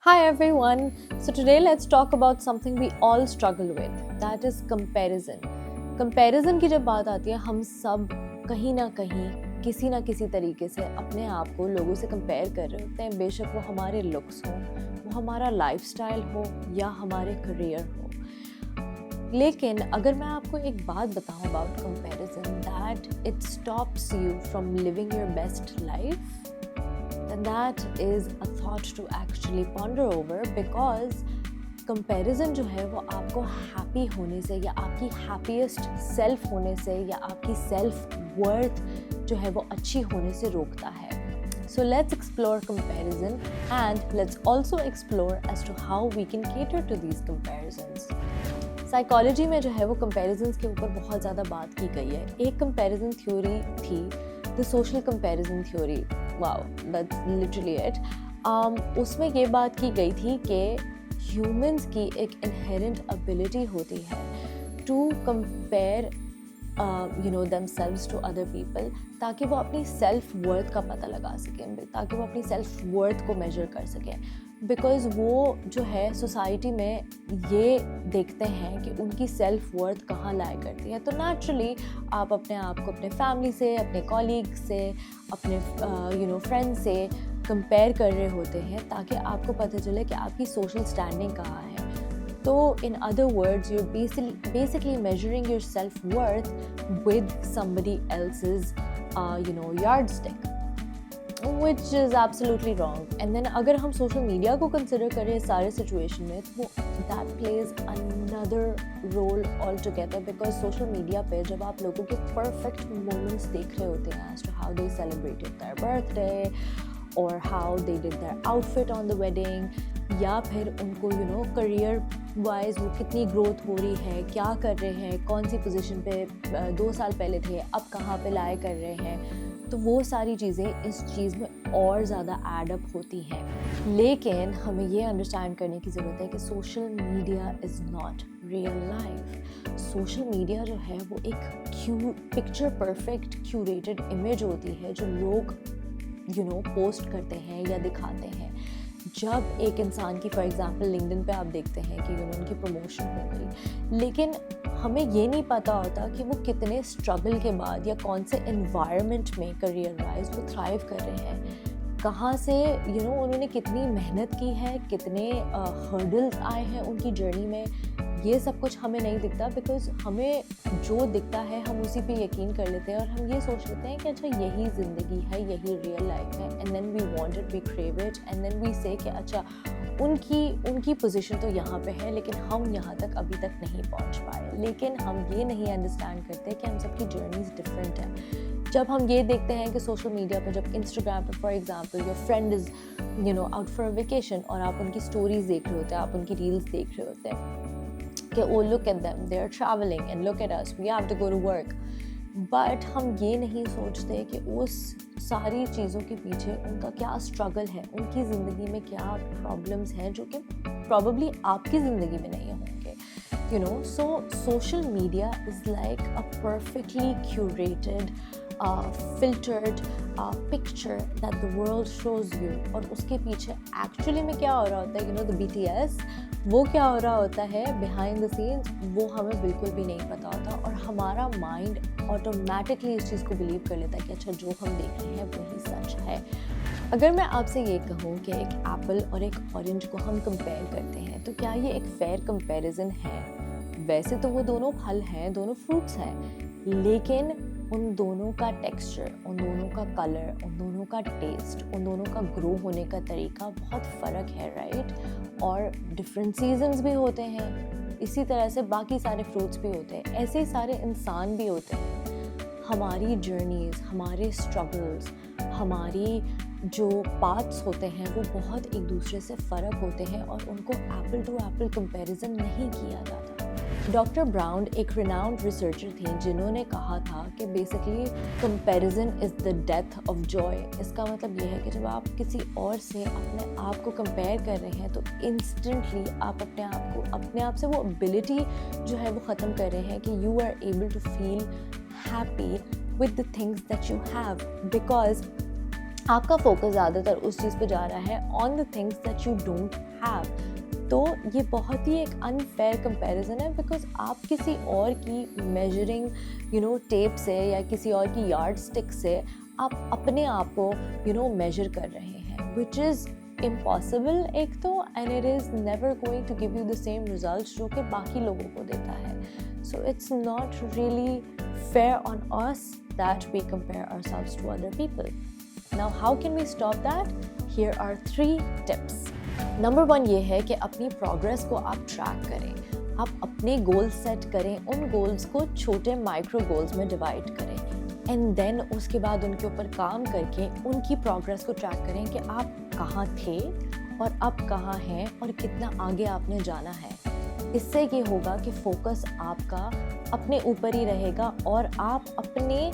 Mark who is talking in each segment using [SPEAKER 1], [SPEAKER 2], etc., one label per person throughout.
[SPEAKER 1] Hi everyone. So today let's talk about something we all struggle with, that is comparison. Comparison की जब बात आती है हम सब कहीं ना कहीं किसी ना किसी तरीके से अपने आप को लोगों से कंपेयर कर रहे होते हैं, बेशक वो हमारे लुक्स हो, वो हमारा लाइफस्टाइल हो या हमारे करियर हो। लेकिन अगर मैं आपको एक बात बताऊं about comparison, that it stops you from living your best life, then that is a thought to actually ponder over, because comparison जो है वो आपको हैप्पी होने से या आपकी हैप्पीएस्ट सेल्फ होने से या आपकी सेल्फ वर्थ जो है वो अच्छी होने से रोकता है. So let's explore comparison and let's also explore as to how we can cater to these comparisons. Psychology में जो है वो comparisons के ऊपर बहुत ज़्यादा बात की गई है. एक comparison theory थी, the social comparison theory. Wow, that's literally it. उसमें ये बात की गई थी कि humans की एक inherent ability होती है to compare themselves to other people, ताकि वो अपनी सेल्फ वर्थ का पता लगा सकें, ताकि वो अपनी सेल्फ वर्थ को मेजर कर सकें. बिकॉज़ वो जो है सोसाइटी में ये देखते हैं कि उनकी सेल्फ वर्थ कहाँ लाया करती है. तो नेचुरली आप अपने आप को अपने फैमिली से, अपने कॉलीग से, अपने फ्रेंड से कंपेयर कर रहे होते हैं ताकि आपको पता चले कि आपकी सोशल स्टैंडिंग कहाँ है. So in other words, you're basically measuring your self-worth with somebody else's, yardstick, which is absolutely wrong. And then अगर हम social media को consider करें सारे situation में, तो that plays another role altogether, because social media पे जब आप लोगों के perfect moments देख रहे होते हैं as to how they celebrated their birthday or how they did their outfit on the wedding, या फिर उनको करियर वाइज वो कितनी ग्रोथ हो रही है, क्या कर रहे हैं, कौन सी पोजीशन पे 2 साल पहले थे, अब कहाँ पे लाए कर रहे हैं, तो वो सारी चीज़ें इस चीज़ में और ज़्यादा एड अप होती हैं. लेकिन हमें ये अंडरस्टैंड करने की ज़रूरत है कि social media is not real life. Social media जो है वो एक पिक्चर परफेक्ट क्यूरेटेड इमेज होती है जो लोग पोस्ट करते हैं या दिखाते हैं. जब एक इंसान की फॉर एग्जांपल लिंक्डइन पे आप देखते हैं कि उनकी प्रमोशन हो गई, लेकिन हमें ये नहीं पता होता कि वो कितने स्ट्रगल के बाद या कौन से एनवायरनमेंट में करियर वाइज वो थ्राइव कर रहे हैं, कहाँ से उन्होंने कितनी मेहनत की है, कितने हर्डल्स आए हैं उनकी जर्नी में. ये सब कुछ हमें नहीं दिखता, बिकॉज हमें जो दिखता है हम उसी पे यकीन कर लेते हैं और हम ये सोच लेते हैं कि अच्छा यही ज़िंदगी है, यही रियल लाइफ है. And then we want it, we crave it, and then we say कि अच्छा उनकी पोजीशन तो यहाँ पे है लेकिन हम यहाँ तक अभी तक नहीं पहुँच पाए. लेकिन हम ये नहीं अंडरस्टैंड करते कि हम सबकी जर्नीज डिफरेंट हैं. जब हम ये देखते हैं कि सोशल मीडिया पर जब इंस्टाग्राम पर for example your friend is out for a vacation और आप उनकी स्टोरीज देख रहे होते हैं, आप उनकी रील्स देख रहे होते हैं कि oh look at them, they are traveling and look at us, we have to go to work. But हम ये नहीं सोचते कि उस सारी चीज़ों के पीछे उनका क्या स्ट्रगल है, उनकी ज़िंदगी में क्या प्रॉब्लम्स हैं जो कि प्रॉबली आपकी ज़िंदगी में नहीं होंगे. So social media is like a perfectly curated filtered picture that the world shows you. और उसके पीछे एक्चुअली में क्या हो रहा होता है, the BTS, वो क्या हो रहा होता है behind the scenes, वो हमें बिल्कुल भी नहीं पता होता. और हमारा माइंड ऑटोमेटिकली इस चीज़ को बिलीव कर लेता है कि अच्छा जो हम देख रहे हैं वही सच है. अगर मैं आपसे ये कहूँ कि एक एप्पल और एक ऑरेंज को हम कंपेयर करते हैं, तो क्या ये एक फेयर कंपैरिजन है? वैसे तो वो दोनों फल हैं, दोनों फ्रूट्स हैं, लेकिन उन दोनों का टेक्सचर, उन दोनों का कलर, उन दोनों का टेस्ट, उन दोनों का ग्रो होने का तरीका बहुत फ़र्क है, राइट? और डिफरेंट सीजन्स भी होते हैं. इसी तरह से बाकी सारे फ्रूट्स भी होते हैं, ऐसे ही सारे इंसान भी होते हैं. हमारी जर्नीज़, हमारे स्ट्रगल्स, हमारी जो पाथ्स होते हैं वो बहुत एक दूसरे से फ़र्क होते हैं और उनको एप्पल टू एप्पल कंपैरिजन नहीं किया जाता. डॉक्टर ब्राउन एक रिनाउंड रिसर्चर थी जिन्होंने कहा था कि basically comparison is the death of Joy. इसका मतलब ये है कि जब आप किसी और से अपने आप को कंपेयर कर रहे हैं तो इंस्टेंटली आप अपने आप से वो एबिलिटी जो है वो ख़त्म कर रहे हैं कि you are able to feel happy with the things that you have, because आपका फोकस ज़्यादातर उस चीज़ पे जा रहा है on the things that you don't have. तो ये बहुत ही एक अनफेयर कंपैरिजन है, बिकॉज आप किसी और की मेजरिंग टेप से या किसी और की यार्ड स्टिक से आप अपने आप को मेजर कर रहे हैं, विच इज़ इम्पॉसिबल एक तो, and it is never going to give you the same result जो कि बाकी लोगों को देता है। So it's not really fair on us that we compare ourselves to other people. Now, how can we stop that? Here are 3 tips. Number 1 ये है कि अपनी प्रोग्रेस को आप ट्रैक करें। आप अपने गोल सेट करें, उन गोल्स को छोटे माइक्रो गोल्स में डिवाइड करें, एंड देन उसके बाद उनके ऊपर काम करके उनकी प्रोग्रेस को ट्रैक करें कि आप कहाँ थे और अब कहाँ हैं और कितना आगे आपने जाना है। इससे ये होगा कि फोकस आपका अपने ऊपर ही रहेगा और आप अपने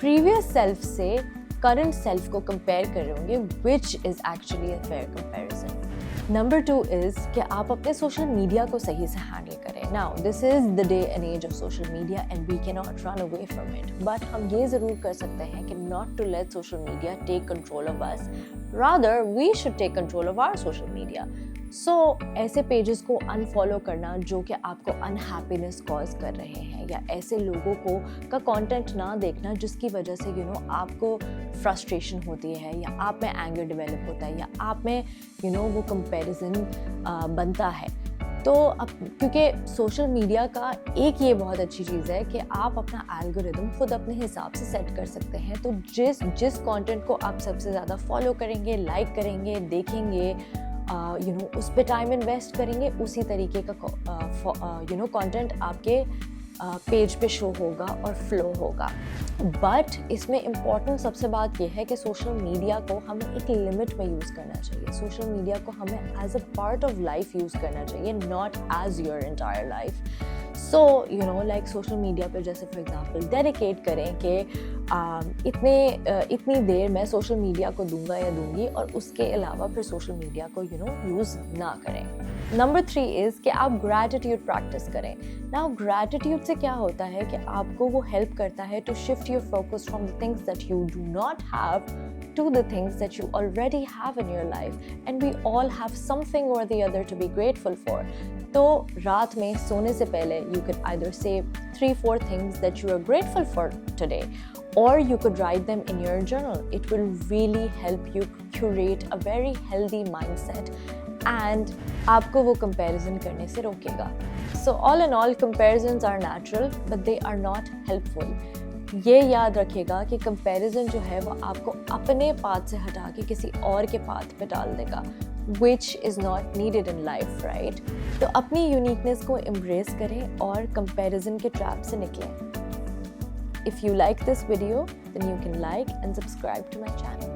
[SPEAKER 1] प्रीवियस सेल्फ से करंट सेल्फ को कंपेयर कर रहे होंगे, which is actually a fair comparison. Number 2 is कि आप अपने सोशल मीडिया को सही से हैंडल करें। Now this is the day and age of social media and we can not run away from it, but हम ये ज़रूर कर सकते हैं कि not to let social media take control of us, rather we should take control of our social media. So ऐसे pages को unfollow करना जो कि आपको अनहैप्पीनेस कॉज कर रहे हैं, या ऐसे लोगों को का कंटेंट ना देखना जिसकी वजह से आपको फ्रस्ट्रेशन होती है, या आप में एंगर डेवलप होता है, या आप में वो कंपैरिजन बनता है। तो अब क्योंकि सोशल मीडिया का एक ये बहुत अच्छी चीज़ है कि आप अपना एल्गोरिदम खुद अपने हिसाब से सेट कर सकते हैं। तो जिस कंटेंट को आप सबसे ज़्यादा फॉलो करेंगे, लाइक करेंगे, देखेंगे, उस पे टाइम इन्वेस्ट करेंगे, उसी तरीके का कंटेंट आपके पेज पे शो होगा और फ्लो होगा। बट इसमें इम्पॉर्टेंट सबसे बात यह है कि सोशल मीडिया को हमें एक लिमिट में यूज़ करना चाहिए। सोशल मीडिया को हमें as a part of life use करना चाहिए, not as your entire life. So like social media पर जैसे फॉर एग्जांपल डेडिकेट करें कि इतनी देर मैं सोशल मीडिया को दूंगा या दूंगी, और उसके अलावा फिर सोशल मीडिया को यूज़ ना करें। नंबर 3 इज़ कि आप ग्रैटिट्यूड प्रैक्टिस करें। नाउ ग्रैटिट्यूड से क्या होता है कि आपको वो हेल्प करता है to shift your focus from the things that you do not have to the things that you already have in your life, and we all have something or the other to be grateful for. तो रात में सोने से पहले you could either say 3-4 things that you are grateful for today, or you could write them in your journal. It will really help you curate a very healthy mindset, and आपको वो comparison करने से रोकेगा. So all in all, comparisons are natural, but they are not helpful. ये याद रखिएगा कि comparison जो है वो आपको अपने पाथ से हटा के किसी और के पाथ पे डाल देगा, which is not needed in life, right? तो अपनी यूनिकनेस को एम्ब्रेस करें और कंपैरिजन के ट्रैप से निकलें। If you like this video, then you can like and subscribe to my channel.